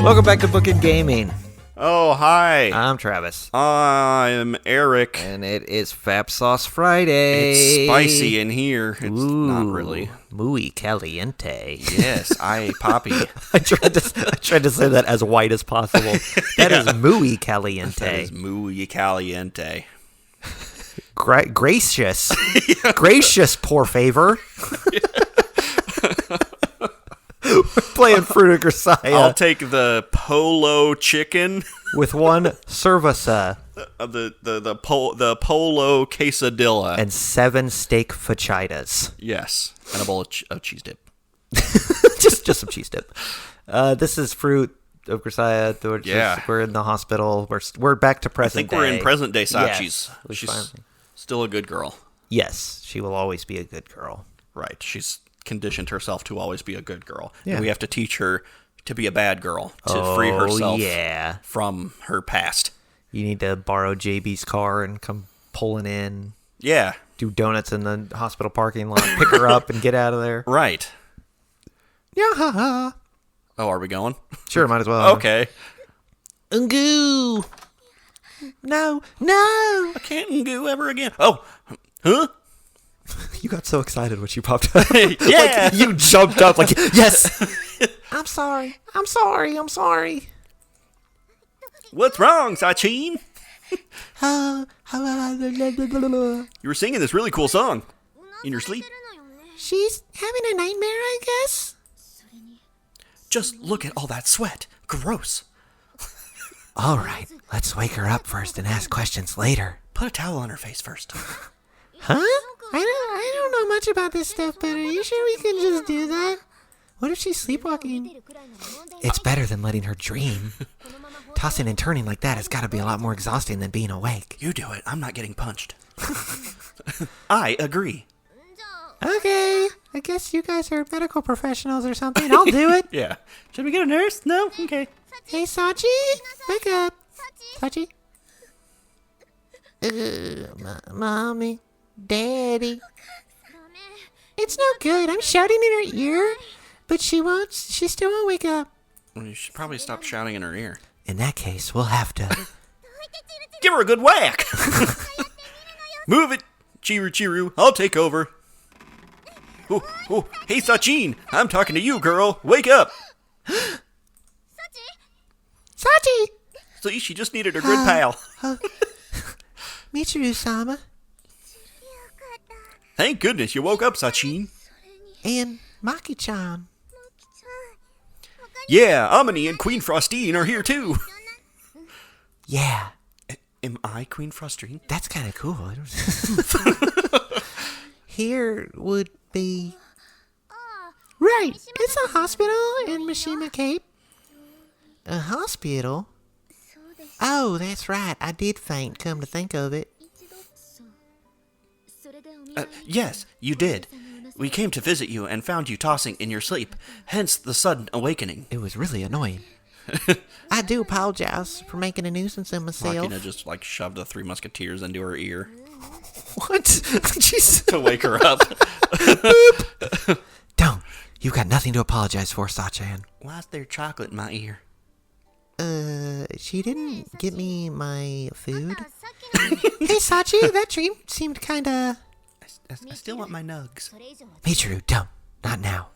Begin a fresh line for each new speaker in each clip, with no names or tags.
Welcome back to Bookend Gaming.
Oh, hi.
I'm Travis.
I'm Eric.
And it is Fap Sauce Friday.
It's spicy in here. It's
Ooh,
not really.
Muy caliente.
Yes, Poppy.
I tried to say that as white as possible. That is muy caliente.
That is muy caliente.
Gracious. Gracious, por favor. We're playing Fruit of Grisaia.
I'll take the polo chicken
with one cerveza.
The polo quesadilla.
And 7 steak fajitas.
Yes. And a bowl of cheese dip.
just some cheese dip. This is Fruit of Grisaia. We're in the hospital. We're back to present day.
I think we're in present day Sachi's.
Yes,
She's still a good girl.
Yes, she will always be a good girl.
Right. She's conditioned herself to always be a good girl.
Yeah.
And we have to teach her to be a bad girl, to free herself from her past.
You need to borrow JB's car and come pulling in.
Yeah.
Do donuts in the hospital parking lot, pick her up and get out of there.
Right.
Yeah.
Oh, are we going?
Sure, might as well.
Okay.
Ngoo. No.
I can't ngoo ever again. Oh, huh?
You got so excited when she popped up.
Yeah.
Like, you jumped up like, yes. I'm sorry.
What's wrong, Sachin? You were singing this really cool song in your sleep.
She's having a nightmare, I guess.
Just look at all that sweat. Gross.
All right, let's wake her up first and ask questions later.
Put a towel on her face first.
Huh? I don't know much about this stuff, but are you sure we can just do that? What if she's sleepwalking? It's better than letting her dream. Tossing and turning like that has got to be a lot more exhausting than being awake.
You do it. I'm not getting punched. I agree.
Okay, I guess you guys are medical professionals or something. I'll do it.
Yeah. Should we get a nurse? No? Okay.
Hey, Sachi, wake up. Sachi? Mommy, Daddy. It's no good. I'm shouting in her ear, but she still won't wake up.
Well, you should probably stop shouting in her ear.
In that case, we'll have to.
Give her a good whack. Move it, Chiru. I'll take over. Oh, hey, Sachin. I'm talking to you, girl. Wake up.
Sachi!
See, she just needed her good pal.
Michiru-sama.
Thank goodness you woke up, Sachin.
And Maki-chan.
Yeah, Amini and Queen Frostine are here too.
Yeah.
Am I Queen Frostine?
That's kind of cool. Here would be... Right, it's a hospital in Mishima Cape. A hospital? Oh, that's right. I did faint, come to think of it.
Yes, you did. We came to visit you and found you tossing in your sleep, hence the sudden awakening.
It was really annoying. I do apologize for making a nuisance of myself.
Makina just shoved the 3 Musketeers into her ear.
What? Jeez.
To wake her up.
Don't. You've got nothing to apologize for, Sachan.
Why's there chocolate in my ear?
She didn't get me my food. Hey, Sachi, that dream seemed kinda...
I still want my nugs.
Michiru, don't. Not now.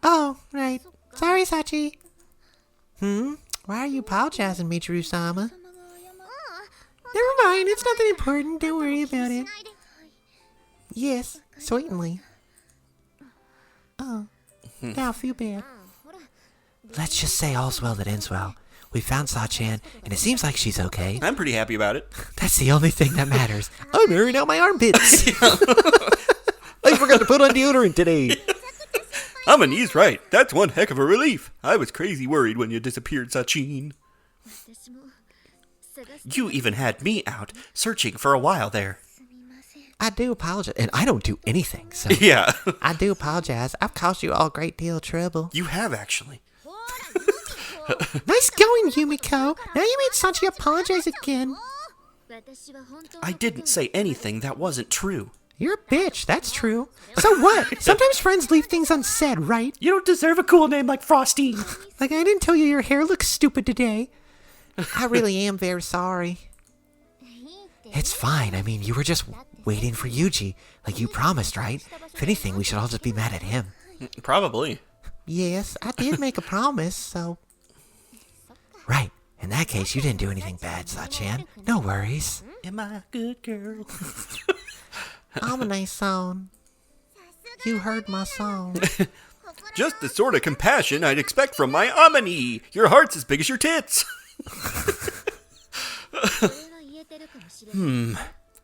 Oh, right. Sorry, Sachi. Why are you apologizing, Michiru-sama? Never mind, it's nothing important. Don't worry about it. Yes, certainly. Oh, now I feel bad. Let's just say all's well that ends well. We found Sachan, and it seems like she's okay.
I'm pretty happy about it.
That's the only thing that matters. I'm airing out my armpits. I forgot to put on deodorant today.
Amini's right. That's one heck of a relief. I was crazy worried when you disappeared, Sachin. You even had me out searching for a while there.
I do apologize, and I don't do anything, so...
Yeah.
I do apologize. I've caused you all a great deal of trouble.
You have, actually.
Nice going, Yumiko. Now you made Sachi apologize again.
I didn't say anything that wasn't true.
You're a bitch, that's true. So what? Sometimes friends leave things unsaid, right?
You don't deserve a cool name like Frosty.
Like, I didn't tell you your hair looks stupid today. I really am very sorry. It's fine. I mean, you were just waiting for Yuuji, like you promised, right? If anything, we should all just be mad at him.
Probably.
Yes, I did make a promise, so... Right. In that case, you didn't do anything bad, Sachan. No worries.
Am I a good girl?
I'm a nice song. You heard my song.
Just the sort of compassion I'd expect from my Amani. Your heart's as big as your tits.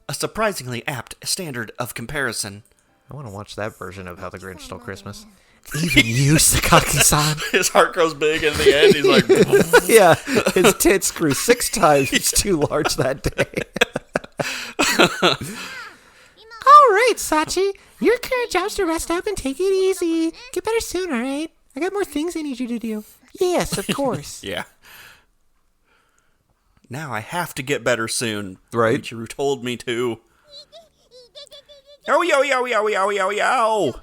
A surprisingly apt standard of comparison.
I want to watch that version of How the Grinch Stole Christmas. Even you, Sakaki-san.
His heart grows big in the end. He's like,
Yeah, his tits grew 6 times too large that day. All right, Sachi. Your current job's to rest up and take it easy. Get better soon, all right? I got more things I need you to do. Yes, of course.
yeah. Now I have to get better soon.
Right.
Ichiru told me to. Owie, owie, owie, owie, owie, owie, ow.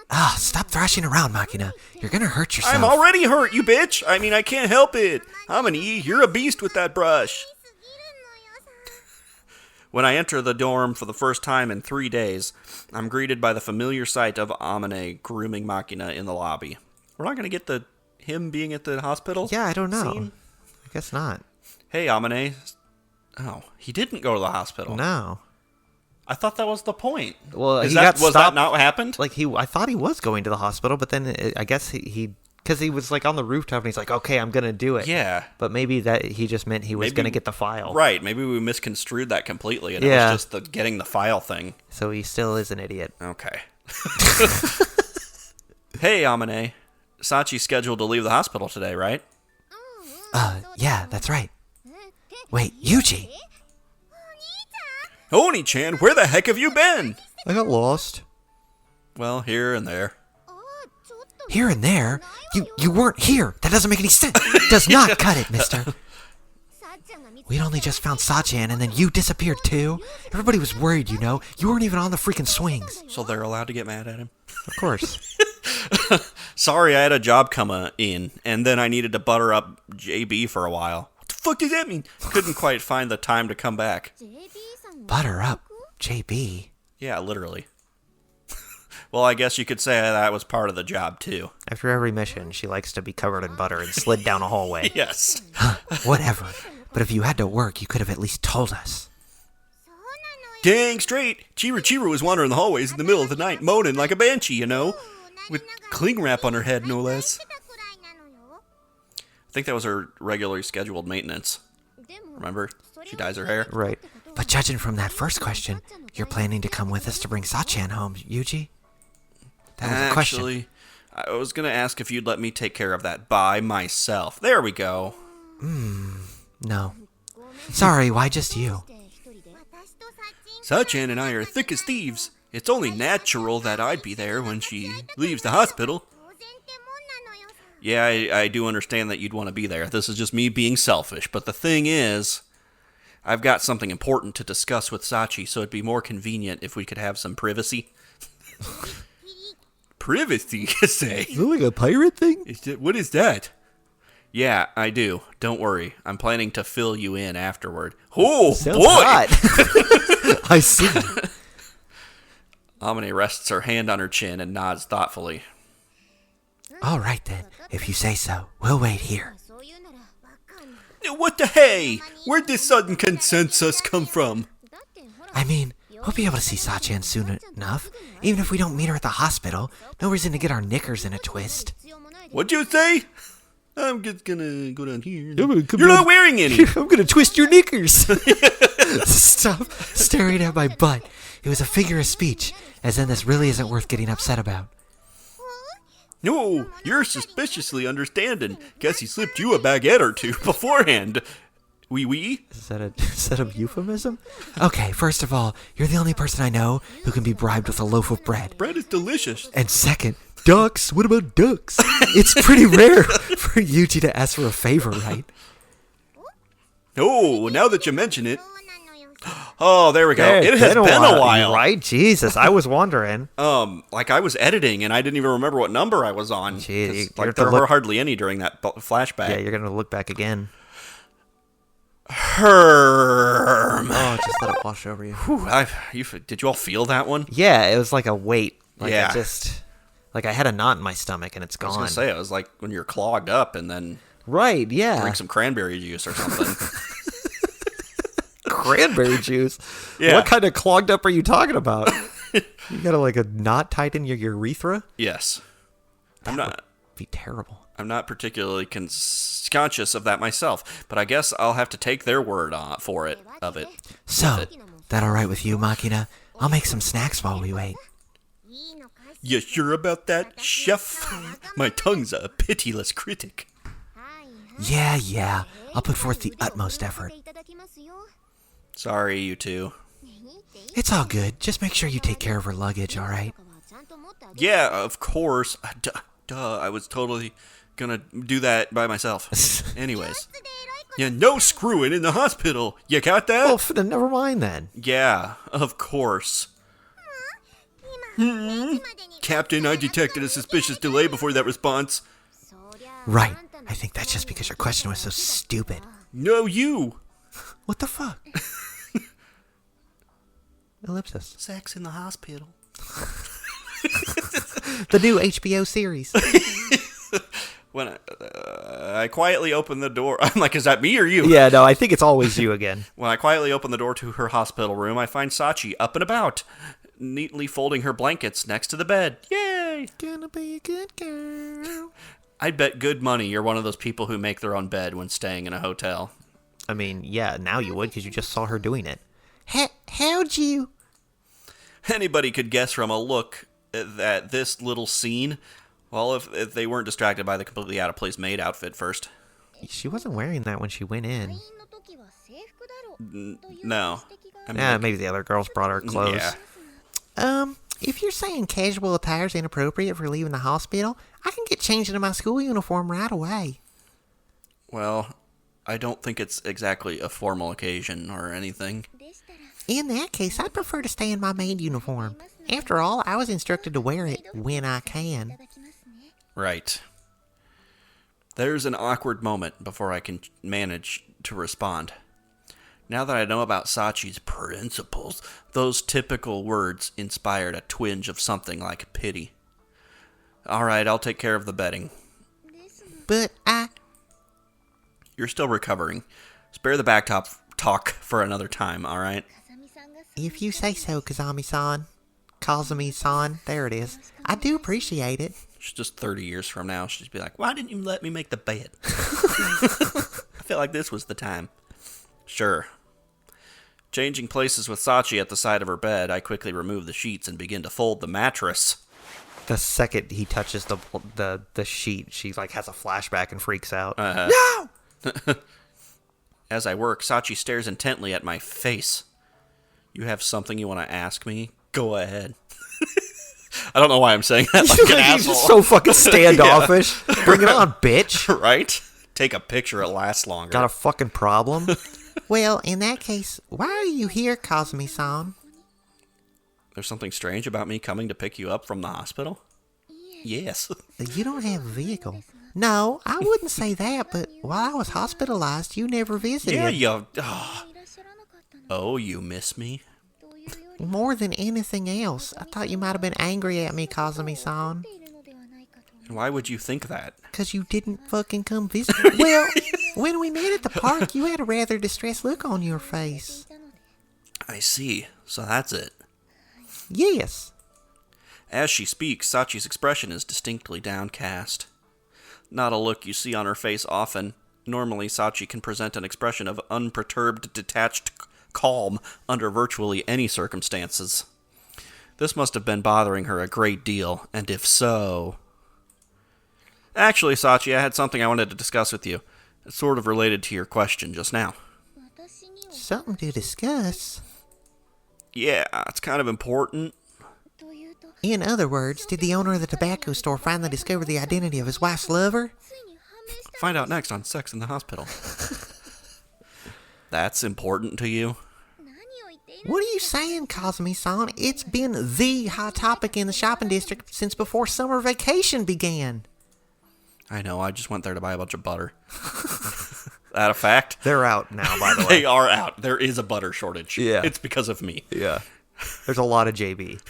Ah, stop thrashing around, Makina. You're gonna hurt yourself.
I'm already hurt, you bitch. I mean, I can't help it. Amani, you're a beast with that brush. When I enter the dorm for the first time in 3 days, I'm greeted by the familiar sight of Amane grooming Makina in the lobby. We're not going to get him being at the hospital?
Yeah, I don't know.
Scene?
I guess not.
Hey, Amane. Oh, he didn't go to the hospital.
No.
I thought that was the point.
Well,
was
he got
that
stopped.
not what happened?
Like, I thought he was going to the hospital, but then I guess he because he was like on the rooftop and he's like, okay, I'm gonna do it.
Yeah.
But maybe that he just meant he was gonna get the file.
Right. Maybe we misconstrued that completely, and
Yeah.
it was just the getting the file thing.
So he still is an idiot.
Okay. Hey, Amane. Sachi's scheduled to leave the hospital today, right?
Yeah, that's right. Wait, Yuuji!
Oni-chan, where the heck have you been?
I got lost.
Well, here and there.
Here and there? You weren't here. That doesn't make any sense. Does not cut it, mister. We'd only just found Sachan and then you disappeared too. Everybody was worried, you know. You weren't even on the freaking swings.
So they're allowed to get mad at him?
Of course.
Sorry, I had a job come in, and then I needed to butter up JB for a while. What the fuck does that mean? Couldn't quite find the time to come back.
Butter up, JB.
Yeah, literally. Well, I guess you could say that was part of the job, too.
After every mission, she likes to be covered in butter and slid down a hallway.
Yes.
Whatever. But if you had to work, you could have at least told us.
Dang straight. Chiru was wandering the hallways in the middle of the night, moaning like a banshee, you know? With cling wrap on her head, no less. I think that was her regularly scheduled maintenance. Remember? She dyes her hair.
Right. But judging from that first question, you're planning to come with us to bring Sachan home, Yuuji? That was a question.
Actually, I was going to ask if you'd let me take care of that by myself. There we go.
No. Sorry, why just you?
Sachan and I are thick as thieves. It's only natural that I'd be there when she leaves the hospital. Yeah, I do understand that you'd want to be there. This is just me being selfish. But the thing is, I've got something important to discuss with Sachi, so it'd be more convenient if we could have some privacy. Privacy, you say?
Is it like a pirate thing?
What is that? Yeah, I do. Don't worry. I'm planning to fill you in afterward. Oh,
Sounds
boy!
hot. I see.
Amane rests her hand on her chin and nods thoughtfully.
All right, then. If you say so, we'll wait here.
What the hey? Where'd this sudden consensus come from?
I mean, we'll be able to see Sachan soon enough. Even if we don't meet her at the hospital, no reason to get our knickers in a twist.
What'd you say? I'm just gonna go down here.
You're
not wearing any.
I'm gonna twist your knickers. Stop staring at my butt. It was a figure of speech, as in this really isn't worth getting upset about.
No, you're suspiciously understanding. Guess he slipped you a baguette or two beforehand. Wee?
Is that a euphemism? Okay, first of all, you're the only person I know who can be bribed with a loaf of bread.
Bread is delicious.
And second, ducks? What about ducks? It's pretty rare for Yuuji to ask for a favor, right?
Oh, now that you mention it. Oh, there we go. It has been a while.
Right? Jesus, I was wondering.
Like I was editing and I didn't even remember what number I was on.
Jeez,
like there were hardly any during that flashback.
Yeah, you're gonna look back again.
Herm.
Oh, just let it wash over you.
Whew, did you all feel that one?
Yeah, it was like a weight. Like
Yeah.
I had a knot in my stomach and it's
I was
gone.
gonna say it was like when you're clogged up and then
Right? Yeah.
drink some cranberry juice or something.
Cranberry juice.
Yeah.
What kind of clogged up are you talking about? You got like a knot tied in your urethra?
Yes.
Be terrible.
I'm not particularly conscious of that myself, but I guess I'll have to take their word for it.
So, that all right with you, Machina? I'll make some snacks while we wait.
You sure about that, chef? My tongue's a pitiless critic.
Yeah. I'll put forth the utmost effort.
Sorry, you two.
It's all good. Just make sure you take care of her luggage, all right?
Yeah, of course. Duh, I was totally gonna do that by myself. Anyways. Yeah, no screwing in the hospital. You got that?
Well, then never mind then.
Yeah, of course. Captain, I detected a suspicious delay before that response.
Right. I think that's just because your question was so stupid.
No, you.
What the fuck? Ellipsis.
Sex in the hospital.
The new HBO series.
When I quietly opened the door, I'm like, is that me or you?
Yeah, no, I think it's always you again.
When I quietly open the door to her hospital room, I find Sachi up and about, neatly folding her blankets next to the bed. Yay!
Gonna be a good girl.
I bet good money you're one of those people who make their own bed when staying in a hotel.
I mean, yeah, now you would because you just saw her doing it. How'd you?
Anybody could guess from a look at this little scene. Well, if they weren't distracted by the completely out-of-place maid outfit first.
She wasn't wearing that when she went in.
No. I mean,
Yeah, maybe the other girls brought her clothes.
Yeah.
If you're saying casual attire is inappropriate for leaving the hospital, I can get changed into my school uniform right away.
Well, I don't think it's exactly a formal occasion or anything.
In that case, I'd prefer to stay in my maid uniform. After all, I was instructed to wear it when I can.
Right. There's an awkward moment before I can manage to respond. Now that I know about Sachi's principles, those typical words inspired a twinge of something like pity. Alright, I'll take care of the bedding.
But
You're still recovering. Spare the back talk for another time, alright?
If you say so, Kazami-san. Kazami-san, there it is. I do appreciate it.
She's just 30 years from now, she'll just be like, why didn't you let me make the bed? I feel like this was the time. Sure. Changing places with Sachi at the side of her bed, I quickly remove the sheets and begin to fold the mattress.
The second he touches the sheet, she like has a flashback and freaks out.
No! As I work, Sachi stares intently at my face. You have something you want to ask me? Go ahead. I don't know why I'm saying that like an asshole.
He's just so fucking standoffish. Yeah. Bring it on, bitch.
Right? Take a picture, it lasts longer.
Got a fucking problem? Well, in that case, why are you here, Kazumi-san?
There's something strange about me coming to pick you up from the hospital? Yes.
You don't have a vehicle. No, I wouldn't say that, but while I was hospitalized, you never visited.
Yeah, you... Oh, you miss me?
More than anything else. I thought you might have been angry at me, Kazumi-san.
Why would you think that?
Because you didn't fucking come visit. Well, when we met at the park, you had a rather distressed look on your face.
I see. So that's it.
Yes.
As she speaks, Sachi's expression is distinctly downcast. Not a look you see on her face often. Normally, Sachi can present an expression of unperturbed, detached calm under virtually any circumstances. This must have been bothering her a great deal, and if so... Actually, Sachi, I had something I wanted to discuss with you. It's sort of related to your question just now.
Something to discuss?
Yeah, it's kind of important.
In other words, did the owner of the tobacco store finally discover the identity of his wife's lover?
Find out next on Sex in the Hospital. That's important to you?
What are you saying, Kazumi-san? It's been the hot topic in the shopping district since before summer vacation began.
I know, I just went there to buy a bunch of butter. That a fact?
They're out now, by the way.
They are out. There is a butter shortage.
Yeah.
It's because of me.
Yeah. There's a lot of JB.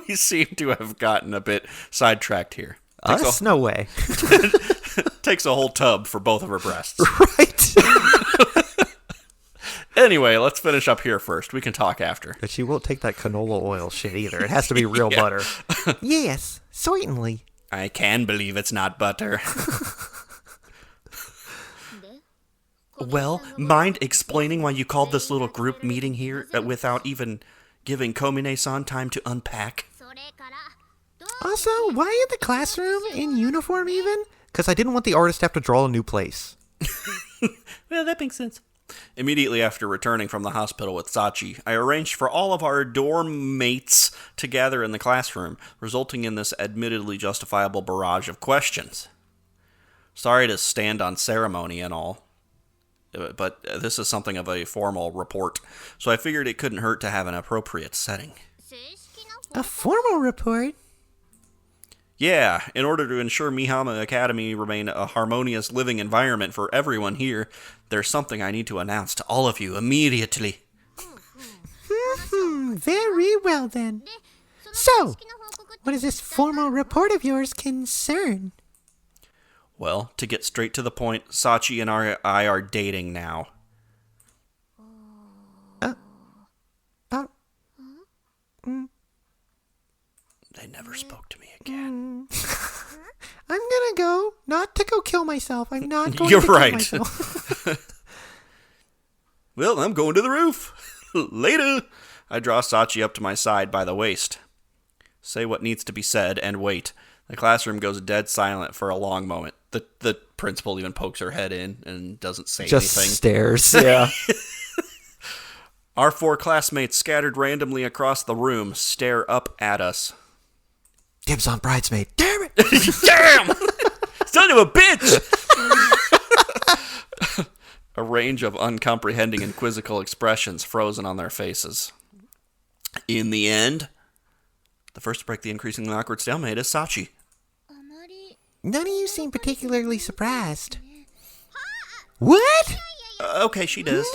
We seem to have gotten a bit sidetracked here.
Us? No way.
Takes a whole tub for both of her breasts.
Right.
Anyway, let's finish up here first. We can talk after.
But she won't take that canola oil shit either. It has to be real butter. Yes, certainly.
I can believe it's not butter. Well, mind explaining why you called this little group meeting here without even giving Komine-san time to unpack?
Also, why in the classroom in uniform even? Because I didn't want the artist to have to draw a new place.
Well, that makes sense.
Immediately after returning from the hospital with Sachi, I arranged for all of our dorm mates to gather in the classroom, resulting in this admittedly justifiable barrage of questions. Sorry to stand on ceremony and all, but this is something of a formal report, so I figured it couldn't hurt to have an appropriate setting.
A formal report?
Yeah, in order to ensure Mihama Academy remain a harmonious living environment for everyone here, there's something I need to announce to all of you immediately.
Very well then. So, what does this formal report of yours concern?
Well, to get straight to the point, Sachi and I are dating now. They never spoke to me again.
I'm gonna go, not to go kill myself. I'm not going
You're
to
right.
kill myself.
Well, I'm going to the roof. Later. I draw Sachi up to my side by the waist. Say what needs to be said and wait. The classroom goes dead silent for a long moment. The principal even pokes her head in and doesn't say
Just
anything.
stares. Yeah.
Our 4 classmates scattered randomly across the room stare up at us.
Dibs on bridesmaid. Damn it!
Damn! Son of a bitch! A range of uncomprehending and quizzical expressions frozen on their faces. In the end, the first to break the increasingly awkward stalemate is Sachi.
None of you seem particularly surprised. What?
Okay, she does.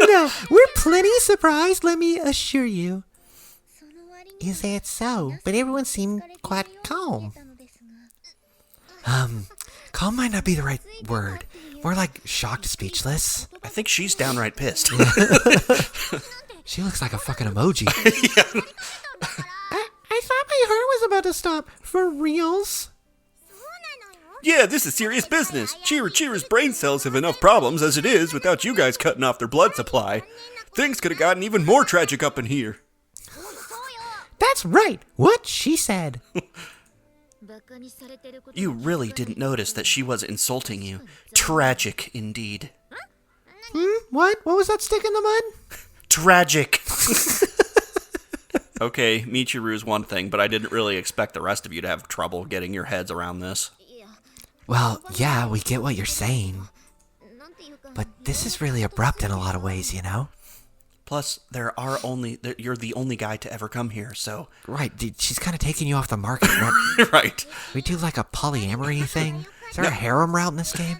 No. We're plenty surprised, let me assure you. Is that so? But everyone seemed quite calm. Calm might not be the right word. More like shocked, speechless.
I think she's downright pissed.
She looks like a fucking emoji. I thought my heart was about to stop. For reals?
Yeah, this is serious business. Cheer's brain cells have enough problems as it is without you guys cutting off their blood supply. Things could have gotten even more tragic up in here.
That's right. What she said.
You really didn't notice that she was insulting you. Tragic, indeed.
What? What was that stick in the mud?
Tragic. Okay, Michiru's one thing, but I didn't really expect the rest of you to have trouble getting your heads around this.
Well, yeah, we get what you're saying. But this is really abrupt in a lot of ways, you know?
Plus, you're the only guy to ever come here, so...
Right, she's kind of taking you off the market. Right?
Right.
We do like a polyamory thing? Is there a harem route in this game?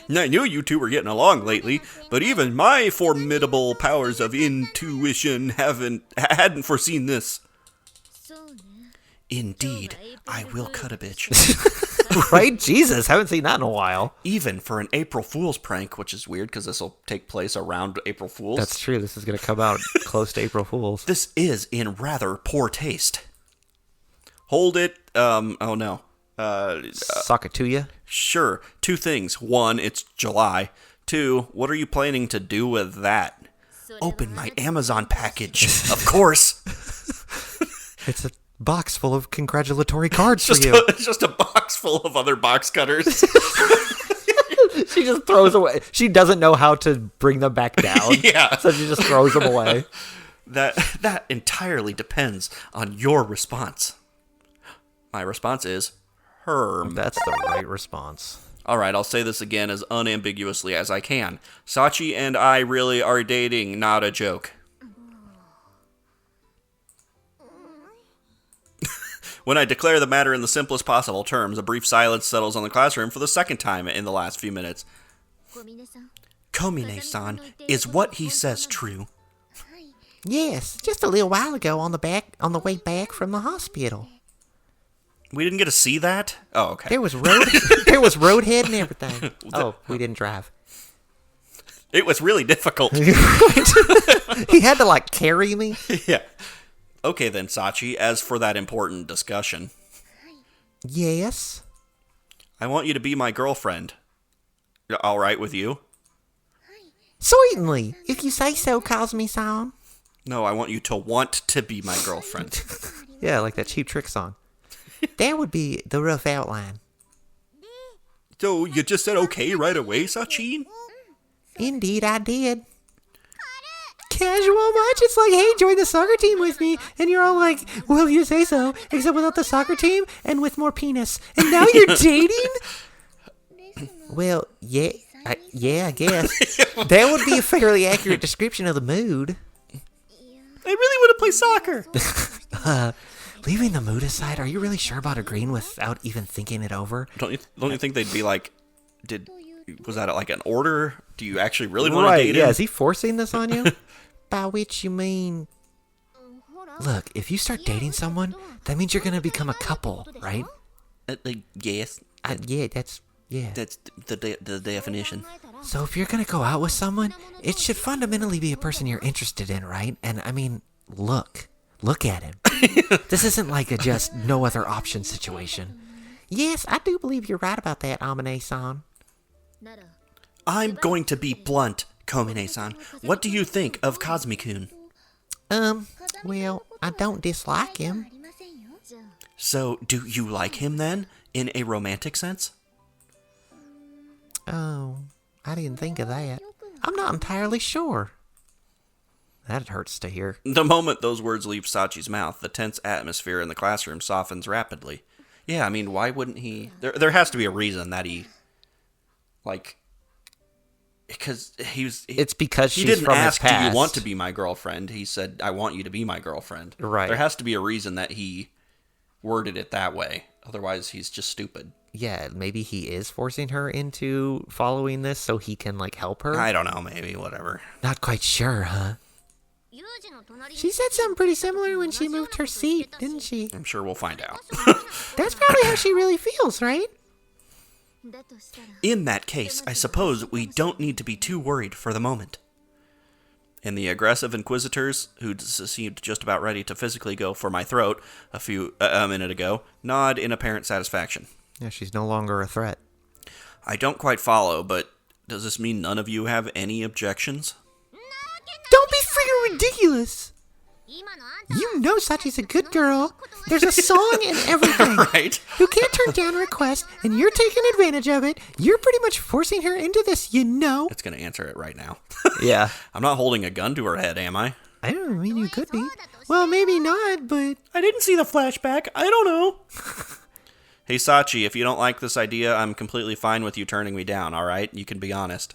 I knew you two were getting along lately, but even my formidable powers of intuition hadn't foreseen this. Indeed, I will cut a bitch.
Right? Jesus, haven't seen that in a while.
Even for an April Fool's prank, which is weird because this will take place around April Fool's.
That's true. This is going to come out close to April Fool's.
This is in rather poor taste. Hold it. Oh no.
Sock it to you?
Sure. 2 things. 1, it's July. 2, what are you planning to do with that? Open my Amazon package. Of course.
It's a box full of congratulatory cards for you.
It's just a box full of other box cutters.
She just throws away. She doesn't know how to bring them back down.
Yeah.
So she just throws them away.
That entirely depends on your response. My response is Herm.
That's the right response.
All right, I'll say this again as unambiguously as I can. Sachi and I really are dating, not a joke. When I declare the matter in the simplest possible terms, a brief silence settles on the classroom for the second time in the last few minutes. Komine-san, is what he says true?
Yes, just a little while ago on the way back from the hospital.
We didn't get to see that? Oh, okay.
There was roadhead and everything. Oh, we didn't drive.
It was really difficult.
He had to, like, carry me.
Yeah. Okay then, Sachi, as for that important discussion.
Yes?
I want you to be my girlfriend. All right with you?
Certainly, if you say so, Kazumi-san.
No, I want you to want to be my girlfriend.
Yeah, like that Cheap Trick song. That would be the rough outline.
So, you just said okay right away, Sachi?
Indeed, I did. Casual much? It's like, hey, join the soccer team with me. And you're all like, well, you say so. Except without the soccer team and with more penis. And now you're dating? Well, yeah, I guess. That would be a fairly accurate description of the mood.
I really want to play soccer.
Leaving the mood aside, are you really sure about agreeing without even thinking it over?
Don't you think they'd be like, was that like an order? Do you actually really want to date him?
Yeah, is he forcing this on you? By which you mean... Look, if you start dating someone, that means you're going to become a couple, right?
Yes.
Yeah, that's
the definition.
So if you're going to go out with someone, it should fundamentally be a person you're interested in, right? And I mean, look at him. This isn't like a just no other option situation. Yes, I do believe you're right about that, Amane-san.
I'm going to be blunt, Komine-san. What do you think of Kazumi-kun?
Well, I don't dislike him.
So, do you like him then, in a romantic sense?
Oh, I didn't think of that. I'm not entirely sure. That hurts to hear.
The moment those words leave Sachi's mouth, the tense atmosphere in the classroom softens rapidly. Yeah, I mean, why wouldn't he... There has to be a reason that he... Like... Because
it's because she's
he didn't
from
ask,
his past.
do you want to be my girlfriend? He said, I want you to be my girlfriend.
Right.
There has to be a reason that he worded it that way. Otherwise, he's just stupid.
Yeah, maybe he is forcing her into following this so he can, like, help her?
I don't know, maybe, whatever.
Not quite sure, huh? She said something pretty similar when she moved her seat, didn't she?
I'm sure we'll find out.
That's probably how she really feels, right?
In that case, I suppose we don't need to be too worried for the moment. And the aggressive inquisitors, who seemed just about ready to physically go for my throat a minute ago, nod in apparent satisfaction.
Yeah, she's no longer a threat.
I don't quite follow, but does this mean none of you have any objections?
Don't be friggin' ridiculous! You know Sachi's a good girl. There's a song and everything.
Right.
You can't turn down a request, and you're taking advantage of it. You're pretty much forcing her into this, you know.
It's going to answer it right now.
Yeah.
I'm not holding a gun to her head, am I?
I don't mean you could be. Well, maybe not, but...
I didn't see the flashback. I don't know.
Hey, Sachi, if you don't like this idea, I'm completely fine with you turning me down, all right? You can be honest.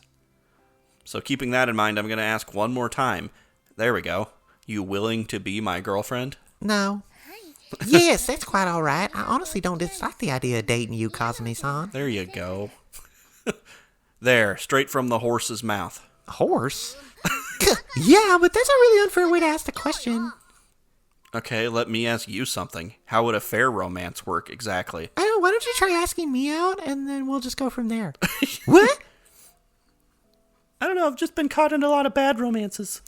So keeping that in mind, I'm going to ask one more time. There we go. You willing to be my girlfriend?
No. Yes, that's quite all right. I honestly don't dislike the idea of dating you, Kazumi-san.
There you go. There, straight from the horse's mouth.
Horse? Yeah, but that's a really unfair way to ask the question.
Okay, let me ask you something. How would a fair romance work exactly?
I don't know, why don't you try asking me out, and then we'll just go from there. What?
I don't know. I've just been caught in a lot of bad romances.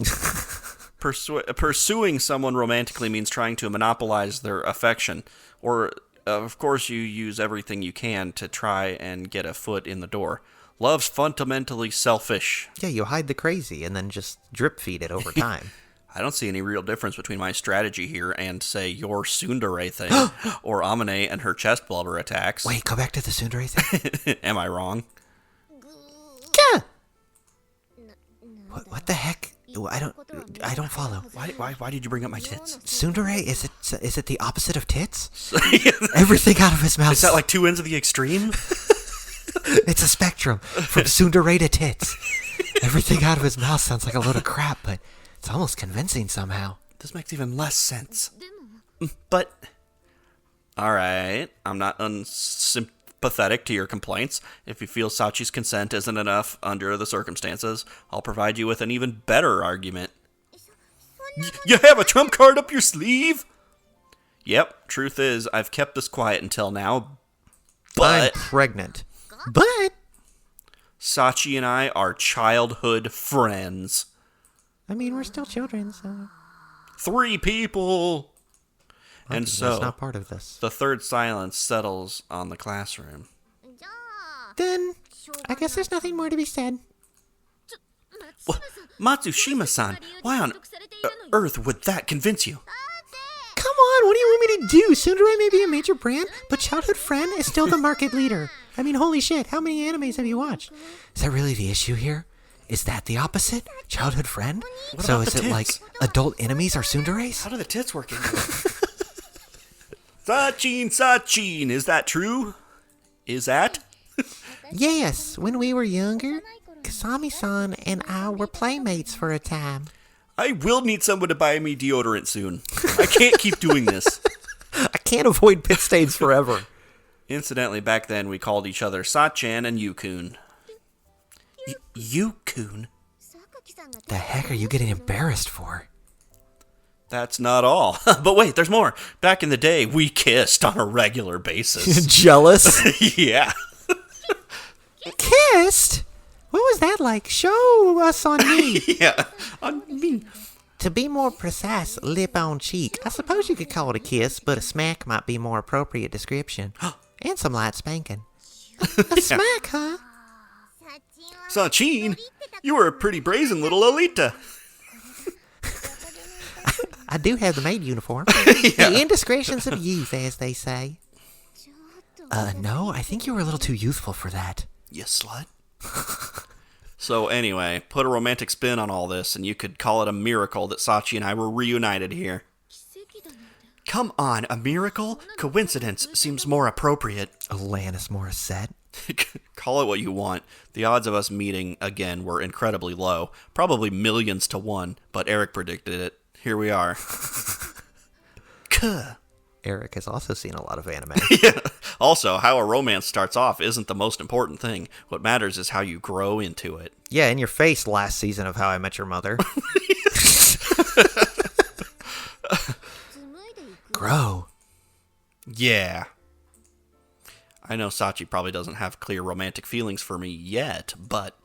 Pursuing someone romantically means trying to monopolize their affection. Or, of course, you use everything you can to try and get a foot in the door. Love's fundamentally selfish.
Yeah, you hide the crazy and then just drip feed it over time.
I don't see any real difference between my strategy here and, say, your tsundere thing, or Amane and her chest blubber attacks.
Wait, go back to the tsundere thing?
Am I wrong?
Yeah. What the heck? I don't follow.
Why did you bring up my tits?
Tsundere, is it the opposite of tits? Everything out of his mouth.
Is that like two ends of the extreme?
It's a spectrum from tsundere to tits. Everything out of his mouth sounds like a load of crap, but it's almost convincing somehow.
This makes even less sense. But Alright, I'm not unsympathetic to your complaints. If you feel Sachi's consent isn't enough under the circumstances, I'll provide you with an even better argument. You have a trump card up your sleeve? Yep, truth is, I've kept this quiet until now,
I'm
but
pregnant. But,
Sachi and I are childhood friends.
I mean, we're still children, so...
3 people! And
That's
so,
not part of this.
the third silence settles on the classroom.
Then, I guess there's nothing more to be said.
Matsushima-san, why on earth would that convince you?
Come on, what do you want me to do? Tsundere may be a major brand, but childhood friend is still the market leader. I mean, holy shit, how many animes have you watched? Is that really the issue here? Is that the opposite? Childhood friend?
What
So
about
is
the
it like
tits?
adult enemies are tsunderes?
How do the tits work into it? Sachin, is that true? Is that?
Yes, when we were younger, Kasami-san and I were playmates for a time.
I will need someone to buy me deodorant soon. I can't keep doing this.
I can't avoid pit stains forever.
Incidentally, back then we called each other Sachan and Yukun. Yukun?
The heck are you getting embarrassed for?
That's not all. But wait, there's more. Back in the day, we kissed on a regular basis.
Jealous?
Yeah.
Kissed? What was that like? Show us on me.
Yeah. On me.
To be more precise, lip on cheek. I suppose you could call it a kiss, but a smack might be a more appropriate description. And some light spanking. A smack, huh?
Sachin, you were a pretty brazen little Lolita.
I do have the maid uniform. The indiscretions of youth, as they say. No, I think you were a little too youthful for that.
You slut. So anyway, put a romantic spin on all this, and you could call it a miracle that Sachi and I were reunited here. Come on, a miracle? Coincidence seems more appropriate.
Alanis Morissette.
Call it what you want. The odds of us meeting again were incredibly low. Probably millions to 1, but Eric predicted it. Here we are. Kuh.
Eric has also seen a lot of anime.
Yeah. Also, how a romance starts off isn't the most important thing. What matters is how you grow into it.
Yeah, in your face last season of How I Met Your Mother. Grow.
Yeah. I know Sachi probably doesn't have clear romantic feelings for me yet, but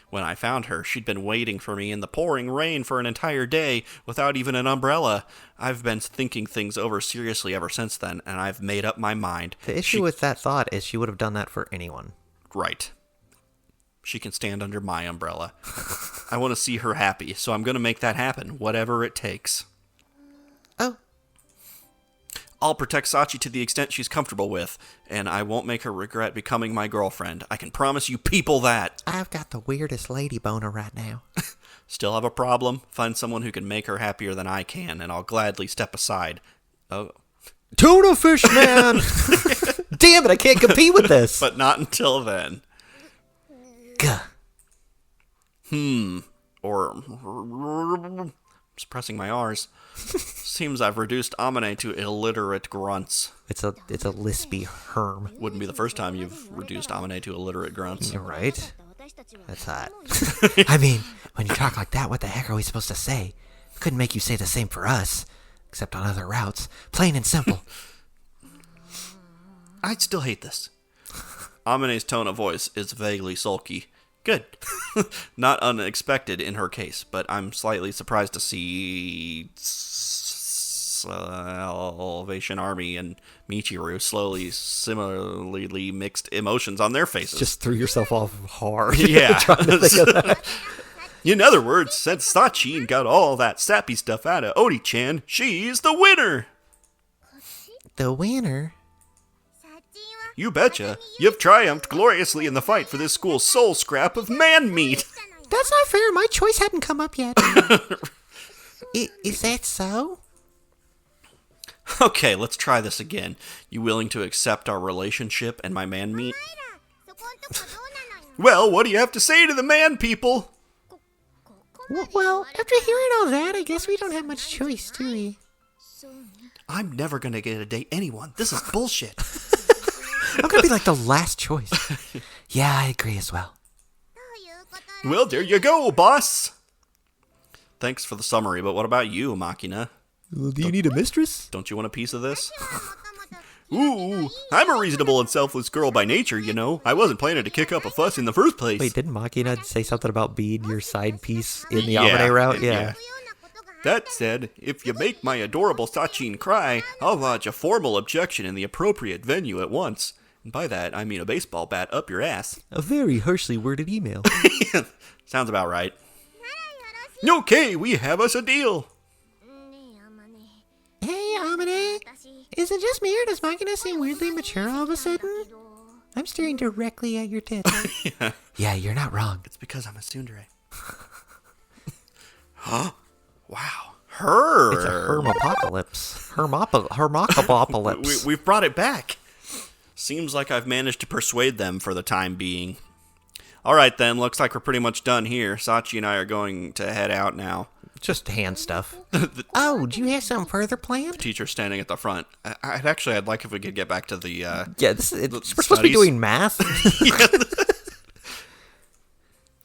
when I found her, she'd been waiting for me in the pouring rain for an entire day without even an umbrella. I've been thinking things over seriously ever since then, and I've made up my mind.
The issue with that thought is she would have done that for anyone.
Right. She can stand under my umbrella. I want to see her happy, so I'm going to make that happen, whatever it takes.
Oh.
I'll protect Sachi to the extent she's comfortable with, and I won't make her regret becoming my girlfriend. I can promise you people that.
I've got the weirdest lady boner right now.
Still have a problem? Find someone who can make her happier than I can, and I'll gladly step aside. Oh.
Tuna fish, man! Damn it, I can't compete with this!
But not until then.
Gah.
Or... suppressing my R's. Seems I've reduced Amane to illiterate grunts.
It's a lispy herm.
Wouldn't be the first time you've reduced Amane to illiterate grunts.
You're right. That's hot. I mean, when you talk like that, what the heck are we supposed to say? Couldn't make you say the same for us, except on other routes. Plain and simple.
I still hate this. Amane's tone of voice is vaguely sulky. Good. Not unexpected in her case, but I'm slightly surprised to see Salvation Army and Michiru similarly mixed emotions on their faces.
Just threw yourself off hard.
Yeah.
Trying to think of that.
In other words, since Sachin got all that sappy stuff out of Odi-chan, she's the winner!
The winner?
You betcha. You've triumphed gloriously in the fight for this school's soul scrap of man meat.
That's not fair. My choice hadn't come up yet. Is that so?
Okay, let's try this again. You willing to accept our relationship and my man meat? Well, what do you have to say to the man people?
Well, after hearing all that, I guess we don't have much choice, do we?
I'm never gonna get to date anyone. This is bullshit.
I'm gonna be like the last choice. Yeah, I agree as well.
Well, there you go, boss. Thanks for the summary, but what about you, Machina?
Well, do you need a mistress?
Don't you want a piece of this? Ooh, I'm a reasonable and selfless girl by nature, you know. I wasn't planning to kick up a fuss in the first place.
Wait, didn't Machina say something about being your side piece in the Amane route? Yeah.
That said, if you make my adorable Sachin cry, I'll lodge a formal objection in the appropriate venue at once. And by that, I mean a baseball bat up your ass.
A very harshly worded email.
Sounds about right. Okay, we have us a deal.
Hey, Amane. Is it just me or does Machina seem weirdly mature all of a sudden? I'm staring directly at your tits. Yeah, you're not wrong.
It's because I'm a tsundere. Huh? Wow. Her.
It's a hermopocalypse. Hermopocalypse.
We've brought it back. Seems like I've managed to persuade them for the time being. All right, then. Looks like we're pretty much done here. Sachi and I are going to head out now.
Just hand stuff. Oh, do you have something further planned?
Teacher standing at the front. I'd like if we could get back to the
Yeah, we're supposed to be
studies.
doing math.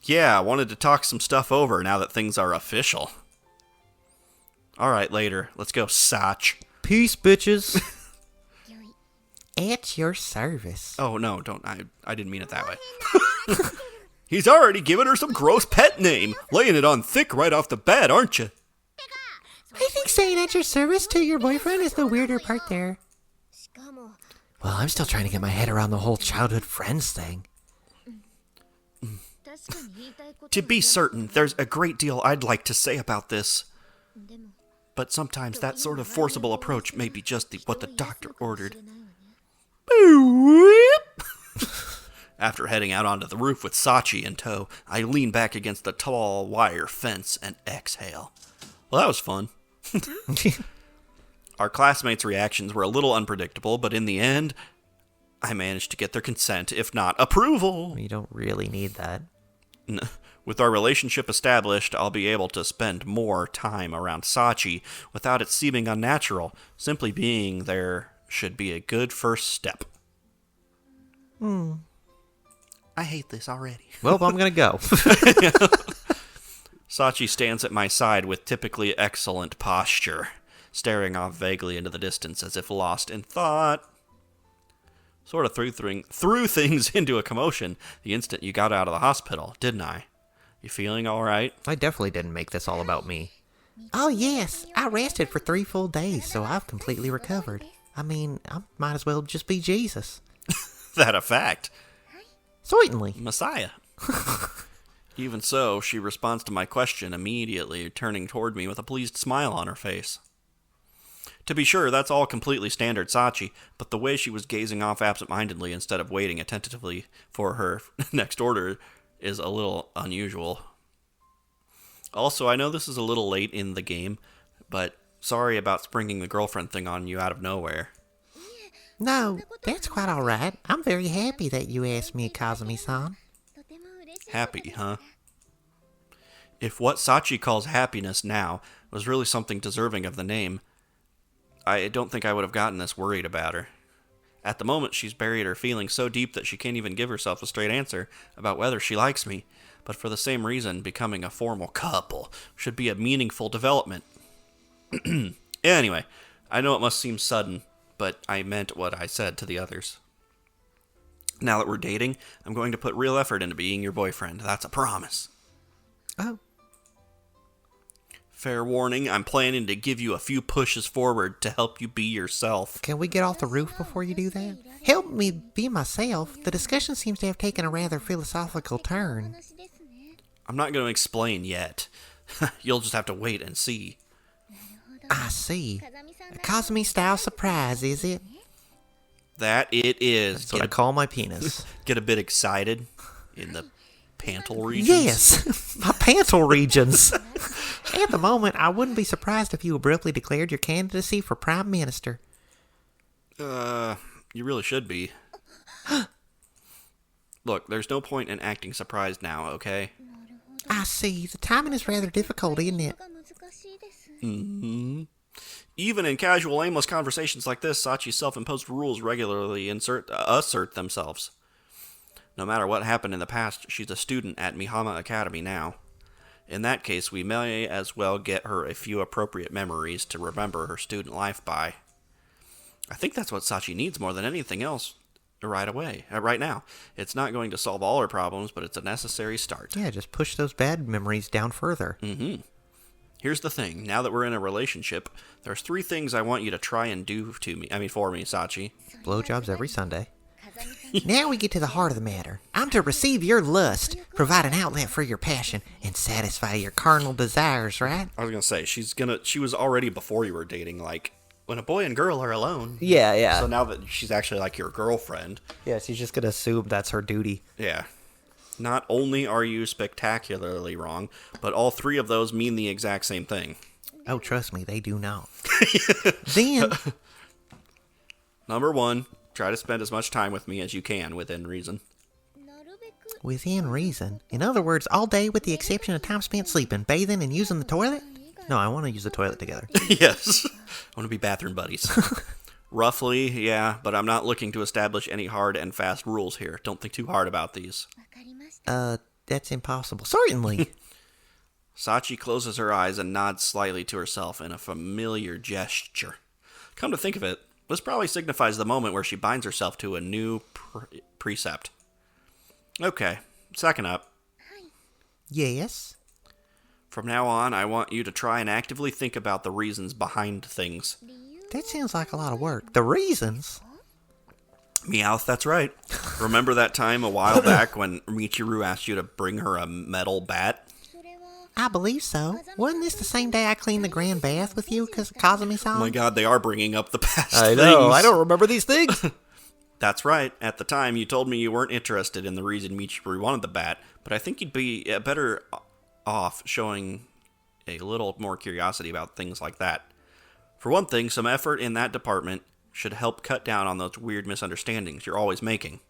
Yeah, I wanted to talk some stuff over now that things are official. All right, later. Let's go, Sach.
Peace, bitches. At your service.
Oh, no, don't. I didn't mean it that way. He's already given her some gross pet name. Laying it on thick right off the bat, aren't you?
I think saying at your service to your boyfriend is the weirder part there. Well, I'm still trying to get my head around the whole childhood friends thing.
To be certain, there's a great deal I'd like to say about this. But sometimes that sort of forcible approach may be just what the doctor ordered. After heading out onto the roof with Sachi in tow, I lean back against the tall wire fence and exhale. Well, that was fun. Our classmates' reactions were a little unpredictable, but in the end, I managed to get their consent, if not approval.
You don't really need that.
With our relationship established, I'll be able to spend more time around Sachi without it seeming unnatural. Simply being there should be a good first step. I hate this already.
Well, I'm gonna go.
Sachi stands at my side with typically excellent posture, staring off vaguely into the distance as if lost in thought. Sort of threw things into a commotion the instant you got out of the hospital, didn't I? You feeling all right?
I definitely didn't make this all about me. Oh, yes. I rested for 3 full days, so I've completely recovered. I mean, I might as well just be Jesus.
That a fact?
Certainly.
Messiah. Even so, she responds to my question immediately, turning toward me with a pleased smile on her face. To be sure, that's all completely standard Sachi, but the way she was gazing off absent-mindedly instead of waiting attentively for her next order is a little unusual. Also, I know this is a little late in the game, but sorry about springing the girlfriend thing on you out of nowhere.
No, that's quite all right. I'm very happy that you asked me, Kazumi-san.
Happy, huh? If what Sachi calls happiness now was really something deserving of the name, I don't think I would have gotten this worried about her. At the moment, she's buried her feelings so deep that she can't even give herself a straight answer about whether she likes me, but for the same reason, becoming a formal couple should be a meaningful development. Anyway, I know it must seem sudden, but I meant what I said to the others. Now that we're dating, I'm going to put real effort into being your boyfriend. That's a promise.
Oh.
Fair warning, I'm planning to give you a few pushes forward to help you be yourself.
Can we get off the roof before you do that? Help me be myself. The discussion seems to have taken a rather philosophical turn.
I'm not going to explain yet. You'll just have to wait and see.
I see. A Kazumi-style surprise, is it?
That it is.
That's what I call my penis.
Get a bit excited in the pantal regions?
Yes, my pantal regions. At the moment, I wouldn't be surprised if you abruptly declared your candidacy for Prime Minister.
You really should be. Look, there's no point in acting surprised now, okay?
I see. The timing is rather difficult, isn't it?
Mm-hmm. Even in casual, aimless conversations like this, Sachi's self-imposed rules regularly assert themselves. No matter what happened in the past, she's a student at Mihama Academy now. In that case, we may as well get her a few appropriate memories to remember her student life by. I think that's what Sachi needs more than anything else right now. It's not going to solve all her problems, but it's a necessary start.
Yeah, just push those bad memories down further.
Mm-hmm. Here's the thing. Now that we're in a relationship, there's 3 things I want you to try and do for me, Sachi.
Blowjobs every Sunday. Now we get to the heart of the matter. I'm to receive your lust, provide an outlet for your passion, and satisfy your carnal desires, right?
I was going to say, she was already before you were dating, like, when a boy and girl are alone.
Yeah.
So now that she's actually like your girlfriend.
Yeah, she's just going to assume that's her duty.
Yeah. Not only are you spectacularly wrong, but all 3 of those mean the exact same thing.
Oh, trust me, they do not. Then,
Number 1, try to spend as much time with me as you can within reason.
within reason. In other words, all day with the exception of time spent sleeping, bathing, and using the toilet? No, I want to use the toilet together.
Yes. I want to be bathroom buddies. Roughly, yeah, but I'm not looking to establish any hard and fast rules here. Don't think too hard about these.
That's impossible. Certainly.
Sachi closes her eyes and nods slightly to herself in a familiar gesture. Come to think of it, this probably signifies the moment where she binds herself to a new precept. Okay, second up.
Yes.
From now on, I want you to try and actively think about the reasons behind things.
That sounds like a lot of work. The reasons?
Meowth, that's right. Remember that time a while back when Michiru asked you to bring her a metal bat?
I believe so. Wasn't this the same day I cleaned the grand bath with you because Kazumi-san?
Oh my god, they are bringing up the past
I
things.
know. I don't remember these things.
That's right. At the time, you told me you weren't interested in the reason Michiru wanted the bat, but I think you'd be better off showing a little more curiosity about things like that. For one thing, some effort in that department should help cut down on those weird misunderstandings you're always making.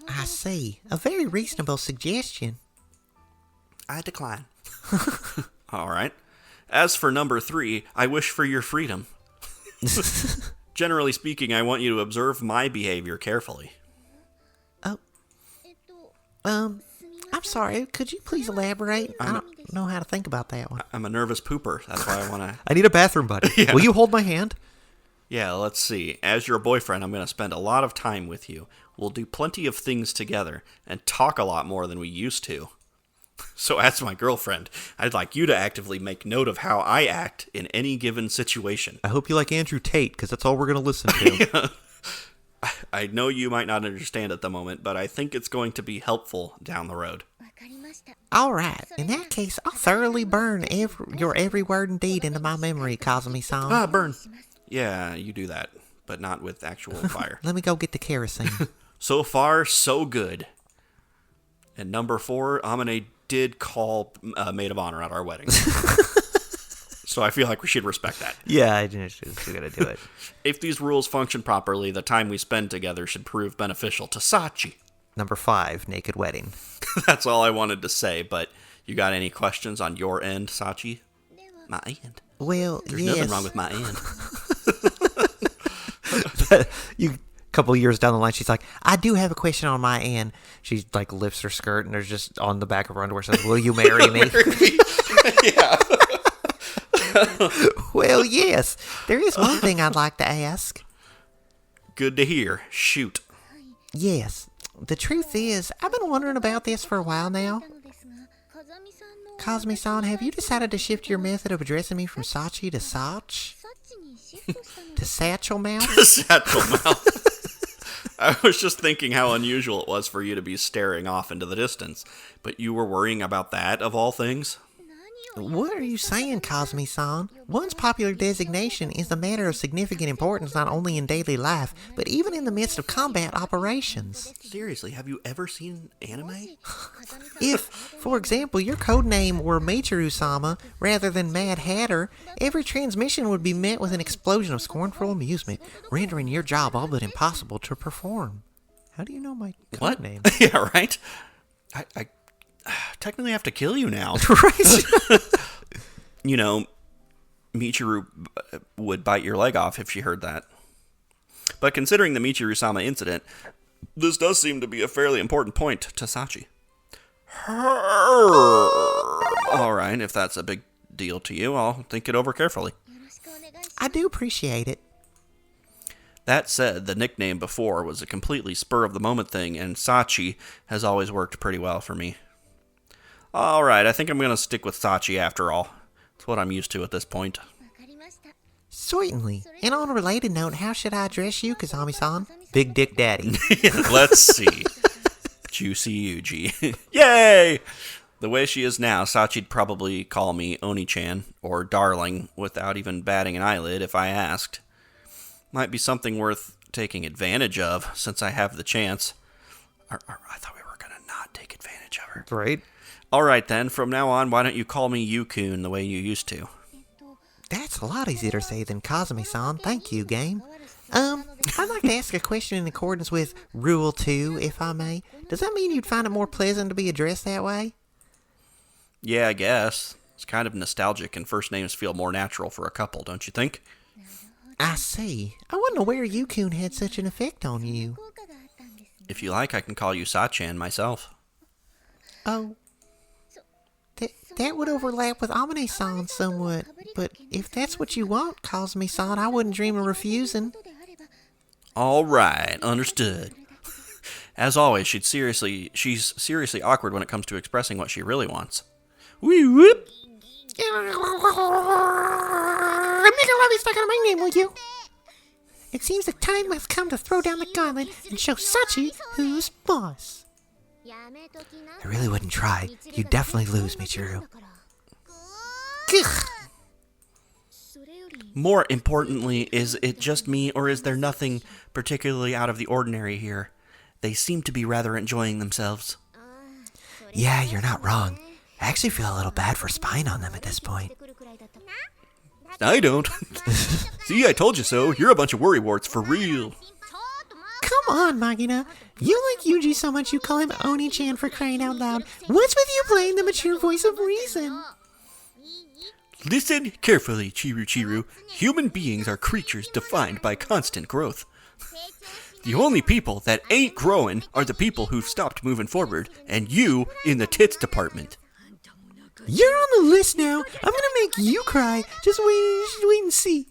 I see. A very reasonable suggestion.
I decline. All right. As for number 3, I wish for your freedom. Generally speaking, I want you to observe my behavior carefully.
I'm sorry. Could you please elaborate? I don't know how to think about that one.
I'm a nervous pooper. That's why I want to...
I need a bathroom buddy.
Yeah.
Will you hold my hand?
Yeah, let's see. As your boyfriend, I'm going to spend a lot of time with you. We'll do plenty of things together and talk a lot more than we used to. So as my girlfriend, I'd like you to actively make note of how I act in any given situation.
I hope you like Andrew Tate, because that's all we're going to listen to.
I know you might not understand at the moment, but I think it's going to be helpful down the road.
All right. In that case, I'll thoroughly burn your every word and deed into my memory, Kazumi-san.
Burn. Yeah, you do that, but not with actual fire.
Let me go get the kerosene.
So far, so good. And number 4, Amane did call maid of honor at our wedding. So I feel like we should respect that.
Yeah, I just got to do it.
If these rules function properly, the time we spend together should prove beneficial to Sachi.
Number 5, naked wedding.
That's all I wanted to say, but you got any questions on your end, Sachi? My end.
Well,
There's
yes.
nothing wrong with my end.
A couple of years down the line, she's like, I do have a question on my end. She like lifts her skirt and there's just on the back of her underwear says, will you marry me?
Yeah.
Well, yes. There is one thing I'd like to ask.
Good to hear. Shoot.
Yes. The truth is, I've been wondering about this for a while now. Kazumi-san, have you decided to shift your method of addressing me from Sachi to Sach? To Satchel Mouth?
Satchel mouth. I was just thinking how unusual it was for you to be staring off into the distance, but you were worrying about that, of all things?
What are you saying, Kazumi-san? One's popular designation is a matter of significant importance not only in daily life, but even in the midst of combat operations.
Seriously, have you ever seen anime?
If, for example, your code name were Michiru-sama rather than Mad Hatter, every transmission would be met with an explosion of scornful amusement, rendering your job all but impossible to perform. How do you know my code name?
Yeah, right? I technically have to kill you now.
Right?
You know, Michiru would bite your leg off if she heard that. But considering the Michiru-sama incident, this does seem to be a fairly important point to Sachi. Alright, if that's a big deal to you, I'll think it over carefully.
I do appreciate it.
That said, the nickname before was a completely spur-of-the-moment thing, and Sachi has always worked pretty well for me. Alright, I think I'm going to stick with Sachi after all. It's what I'm used to at this point.
Certainly. And on a related note, how should I address you, Kazami-san? Big Dick Daddy.
Let's see. Juicy Yuuji. Yay! The way she is now, Sachi'd probably call me Oni-chan, or darling, without even batting an eyelid if I asked. Might be something worth taking advantage of, since I have the chance. I thought we were going to not take advantage of her.
Right.
Alright then, from now on, why don't you call me Yu-kun the way you used to?
That's a lot easier to say than Kazami-san. Thank you, game. I'd like to ask a question in accordance with Rule 2, if I may. Does that mean you'd find it more pleasant to be addressed that way?
Yeah, I guess. It's kind of nostalgic, and first names feel more natural for a couple, don't you think?
I see. I wasn't aware Yu-kun had such an effect on you.
If you like, I can call you Sachan myself.
Oh. That would overlap with Amine-san somewhat, but if that's what you want, Kazami-san, I wouldn't dream of refusing.
Alright, understood. As always, she's seriously awkward when it comes to expressing what she really wants. Wee whoop!
Make a lovely stuck on my name, will you? It seems the time has come to throw down the gauntlet and show Sachi who's boss. I really wouldn't try. You'd definitely lose, Michiru.
More importantly, is it just me, or is there nothing particularly out of the ordinary here? They seem to be rather enjoying themselves.
Yeah, you're not wrong. I actually feel a little bad for spying on them at this point.
I don't. See, I told you so. You're a bunch of worrywarts for real.
Come on, Magina. You like Yuuji so much you call him Oni-chan for crying out loud. What's with you playing the mature voice of reason?
Listen carefully, Chiru. Human beings are creatures defined by constant growth. The only people that ain't growing are the people who've stopped moving forward, and you in the tits department.
You're on the list now. I'm gonna make you cry. Just wait and see.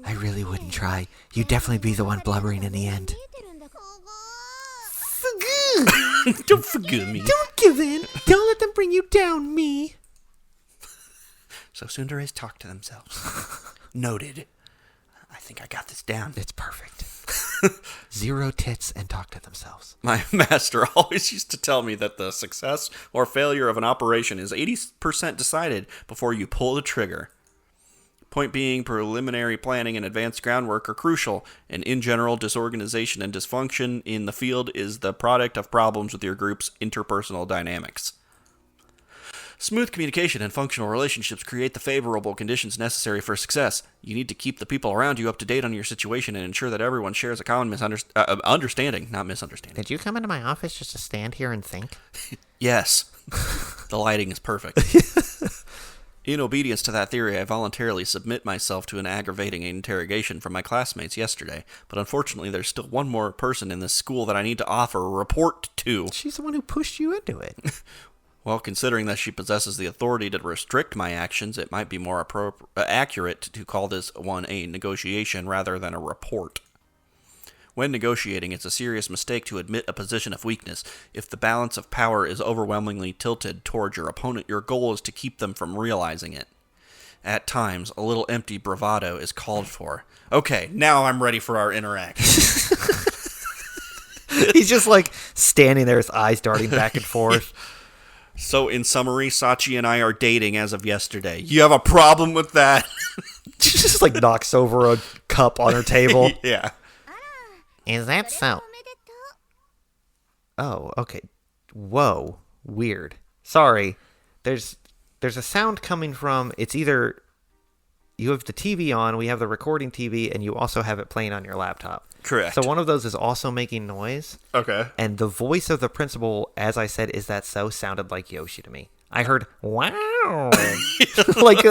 I really wouldn't try. You'd definitely be the one blubbering in the end.
Don't forgive me.
Don't give in. Don't let them bring you down, me.
So Sundare's talk to themselves. Noted. I think I got this down.
It's perfect. 0 tits and talk to themselves.
My master always used to tell me that the success or failure of an operation is 80% decided before you pull the trigger. Point being, preliminary planning and advanced groundwork are crucial, and in general, disorganization and dysfunction in the field is the product of problems with your group's interpersonal dynamics. Smooth communication and functional relationships create the favorable conditions necessary for success. You need to keep the people around you up to date on your situation and ensure that everyone shares a common understanding, not misunderstanding.
Did you come into my office just to stand here and think?
Yes. The lighting is perfect. In obedience to that theory, I voluntarily submit myself to an aggravating interrogation from my classmates yesterday, but unfortunately there's still one more person in this school that I need to offer a report to.
She's the one who pushed you into it.
Well, considering that she possesses the authority to restrict my actions, it might be more accurate to call this one a negotiation rather than a report. When negotiating, it's a serious mistake to admit a position of weakness. If the balance of power is overwhelmingly tilted toward your opponent, your goal is to keep them from realizing it. At times, a little empty bravado is called for. Okay, now I'm ready for our interaction.
He's just like standing there, his eyes darting back and forth.
So, in summary, Sachi and I are dating as of yesterday. You have a problem with that?
She just like knocks over a cup on her table.
Yeah.
Is that so?
Oh, okay. Whoa. Weird. Sorry. There's a sound coming from, it's either you have the TV on, we have the recording TV, and you also have it playing on your laptop.
Correct.
So one of those is also making noise.
Okay.
And the voice of the principal, as I said, is that so, sounded like Yoshi to me. I heard wow, like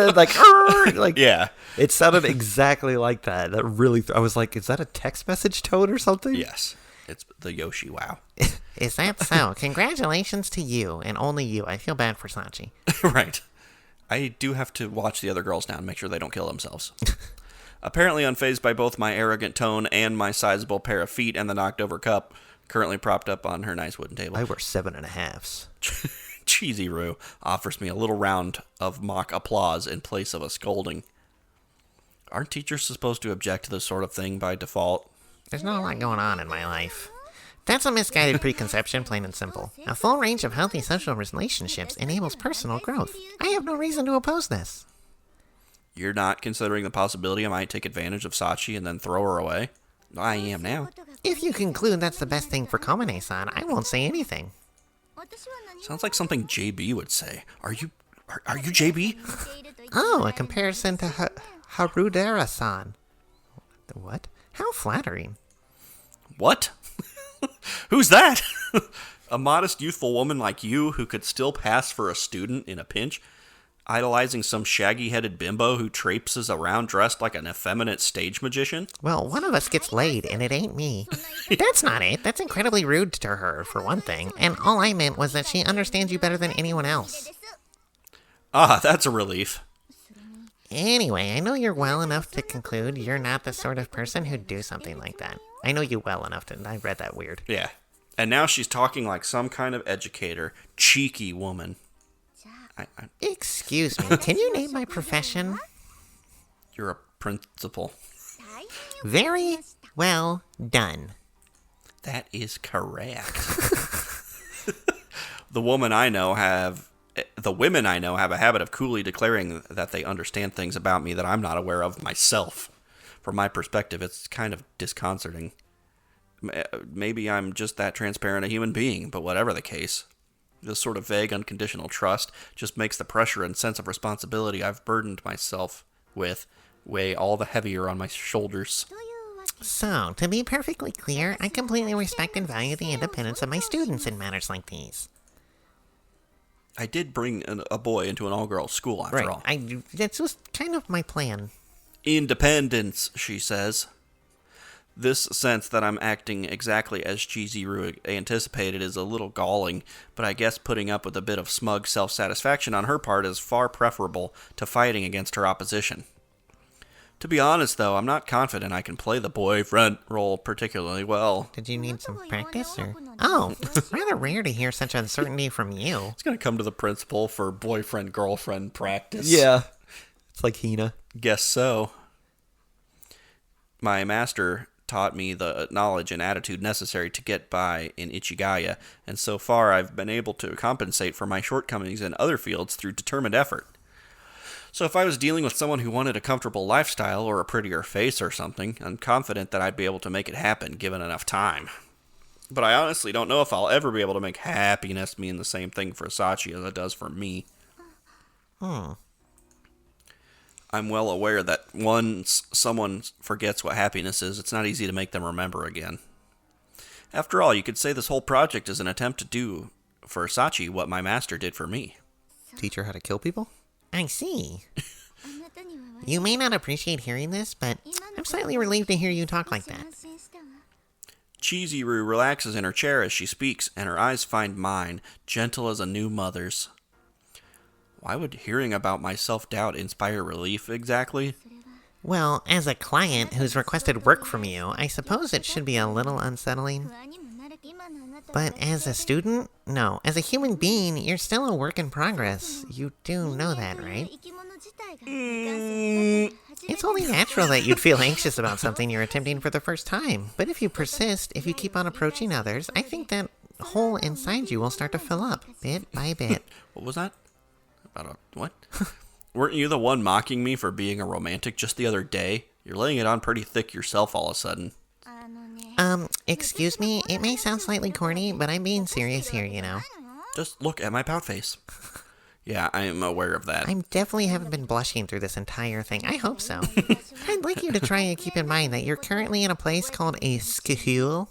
Yeah.
It sounded exactly like that. That really, I was like, is that a text message tone or something?
Yes. It's the Yoshi wow.
Is that so? Congratulations to you, and only you. I feel bad for Sachi.
Right. I do have to watch the other girls now and make sure they don't kill themselves. Apparently unfazed by both my arrogant tone and my sizable pair of feet and the knocked over cup, currently propped up on her nice wooden table.
I wear 7.5s.
Cheesy Roo offers me a little round of mock applause in place of a scolding. Aren't teachers supposed to object to this sort of thing by default?
There's not a lot going on in my life. That's a misguided preconception, plain and simple. A full range of healthy social relationships enables personal growth. I have no reason to oppose this.
You're not considering the possibility I might take advantage of Sachi and then throw her away? I am now.
If you conclude that's the best thing for Kamine-san, I won't say anything.
Sounds like something JB would say. Are you JB?
Oh, a comparison to Harudera-san. What? How flattering.
What? Who's that? A modest, youthful woman like you who could still pass for a student in a pinch? Idolizing some shaggy-headed bimbo who traipses around dressed like an effeminate stage magician?
Well, one of us gets laid, and it ain't me. That's not it. That's incredibly rude to her, for one thing. And all I meant was that she understands you better than anyone else.
Ah, that's a relief.
Anyway, I know you're well enough to conclude you're not the sort of person who'd do something like that. I know you well enough to... I read that weird.
Yeah. And now she's talking like some kind of educator. Cheeky woman.
Excuse me, can you name my profession?
You're a principal.
Very well done.
That is correct. The women I know have a habit of coolly declaring that they understand things about me that I'm not aware of myself. From my perspective, it's kind of disconcerting. Maybe I'm just that transparent a human being, but whatever the case, this sort of vague, unconditional trust just makes the pressure and sense of responsibility I've burdened myself with weigh all the heavier on my shoulders.
So, to be perfectly clear, I completely respect and value the independence of my students in matters like these.
I did bring a boy into an all-girls school, after all.
That's just kind of my plan.
Independence, she says. This sense that I'm acting exactly as Chizuru anticipated is a little galling, but I guess putting up with a bit of smug self-satisfaction on her part is far preferable to fighting against her opposition. To be honest, though, I'm not confident I can play the boyfriend role particularly well.
Did you need some practice, or...? Oh, rather rare to hear such uncertainty from you.
It's gonna come to the principal for boyfriend-girlfriend practice.
Yeah. It's like Hina.
Guess so. My master taught me the knowledge and attitude necessary to get by in Ichigaya, and so far I've been able to compensate for my shortcomings in other fields through determined effort. So if I was dealing with someone who wanted a comfortable lifestyle or a prettier face or something, I'm confident that I'd be able to make it happen given enough time. But I honestly don't know if I'll ever be able to make happiness mean the same thing for Sachi as it does for me. I'm well aware that once someone forgets what happiness is, it's not easy to make them remember again. After all, you could say this whole project is an attempt to do for Sachi what my master did for me.
Teach her how to kill people?
I see. You may not appreciate hearing this, but I'm slightly relieved to hear you talk like that.
Chizuru relaxes in her chair as she speaks, and her eyes find mine, gentle as a new mother's. Why would hearing about my self-doubt inspire relief, exactly?
Well, as a client who's requested work from you, I suppose it should be a little unsettling. But as a student, no. As a human being, you're still a work in progress. You do know that, right? It's only natural that you'd feel anxious about something you're attempting for the first time. But if you persist, if you keep on approaching others, I think that hole inside you will start to fill up, bit by bit.
What was that? About a what? Weren't you the one mocking me for being a romantic just the other day? You're laying it on pretty thick yourself all of a sudden.
Excuse me, it may sound slightly corny, but I'm being serious here, you know.
Just look at my pout face. Yeah, I am aware of that.
I definitely haven't been blushing through this entire thing. I hope so. I'd like you to try and keep in mind that you're currently in a place called a school.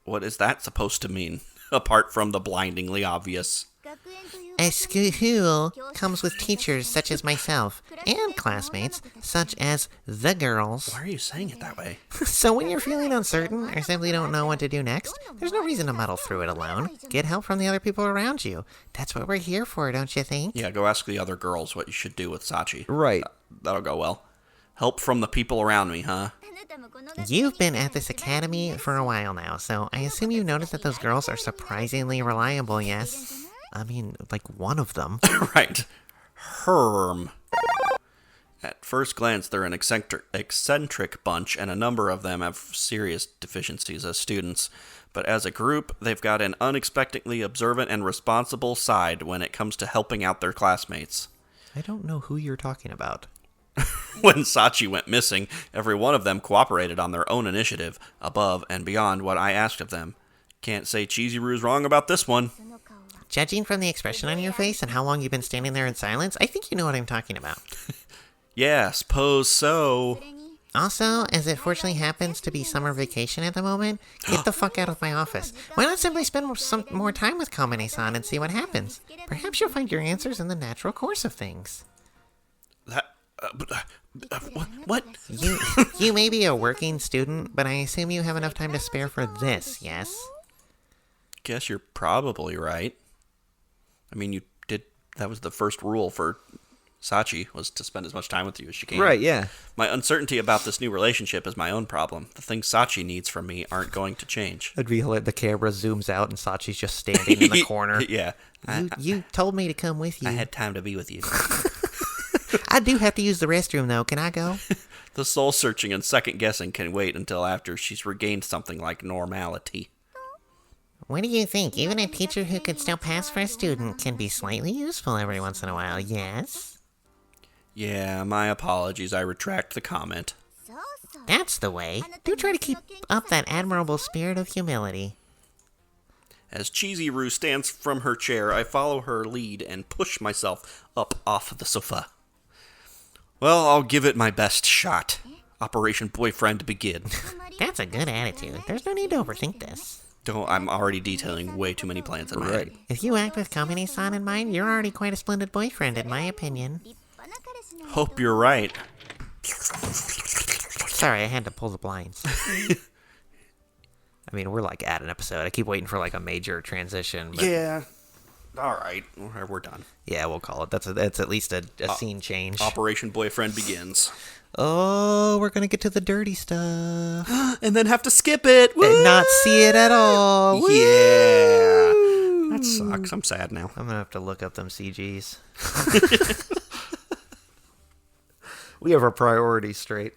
What is that supposed to mean? Apart from the blindingly obvious.
A school comes with teachers such as myself, and classmates such as the girls.
Why are you saying it that way?
So when you're feeling uncertain or simply don't know what to do next, there's no reason to muddle through it alone. Get help from the other people around you. That's what we're here for, don't you think?
Yeah, go ask the other girls what you should do with Sachi.
Right.
That'll go well. Help from the people around me, huh?
You've been at this academy for a while now, so I assume you noticed that those girls are surprisingly reliable, yes? I mean, like one of them.
Right. Herm. At first glance, they're an eccentric bunch, and a number of them have serious deficiencies as students. But as a group, they've got an unexpectedly observant and responsible side when it comes to helping out their classmates.
I don't know who you're talking about.
When Sachi went missing, every one of them cooperated on their own initiative, above and beyond what I asked of them. Can't say Chizuru's wrong about this one.
Judging from the expression on your face and how long you've been standing there in silence, I think you know what I'm talking about.
Yeah, suppose so.
Also, as it fortunately happens to be summer vacation at the moment, get the fuck out of my office. Why not simply spend some more time with Kamine-san and see what happens? Perhaps you'll find your answers in the natural course of things.
That... what?
You may be a working student, but I assume you have enough time to spare for this, yes?
Guess you're probably right. I mean, you did... That was the first rule for Sachi, was to spend as much time with you as she can.
Right, yeah.
My uncertainty about this new relationship is my own problem. The things Sachi needs from me aren't going to change.
It'd be hilarious. The camera zooms out and Sachi's just standing in the corner.
Yeah.
You told me to come with you.
I had time to be with you.
I do have to use the restroom, though. Can I go?
The soul-searching and second-guessing can wait until after she's regained something like normality.
What do you think? Even a teacher who could still pass for a student can be slightly useful every once in a while, yes?
Yeah, my apologies. I retract the comment.
That's the way. Do try to keep up that admirable spirit of humility.
As Chizuru stands from her chair, I follow her lead and push myself up off the sofa. Well, I'll give it my best shot. Operation Boyfriend begin.
That's a good attitude. There's no need to overthink this.
I'm already detailing way too many plans in my head.
If you act with Kamine-san in mind, you're already quite a splendid boyfriend, in my opinion.
Hope you're right.
Sorry, I had to pull the blinds.
I mean, we're like at an episode. I keep waiting for like a major transition. But
Yeah. All right. We're done.
yeah, we'll call it. That's at least a scene change.
Operation Boyfriend begins.
Oh, we're gonna get to the dirty stuff
And then have to skip it.
and not see it at all. Woo!
Yeah. That sucks. I'm sad now.
I'm gonna have to look up them CGs. We have our priorities straight.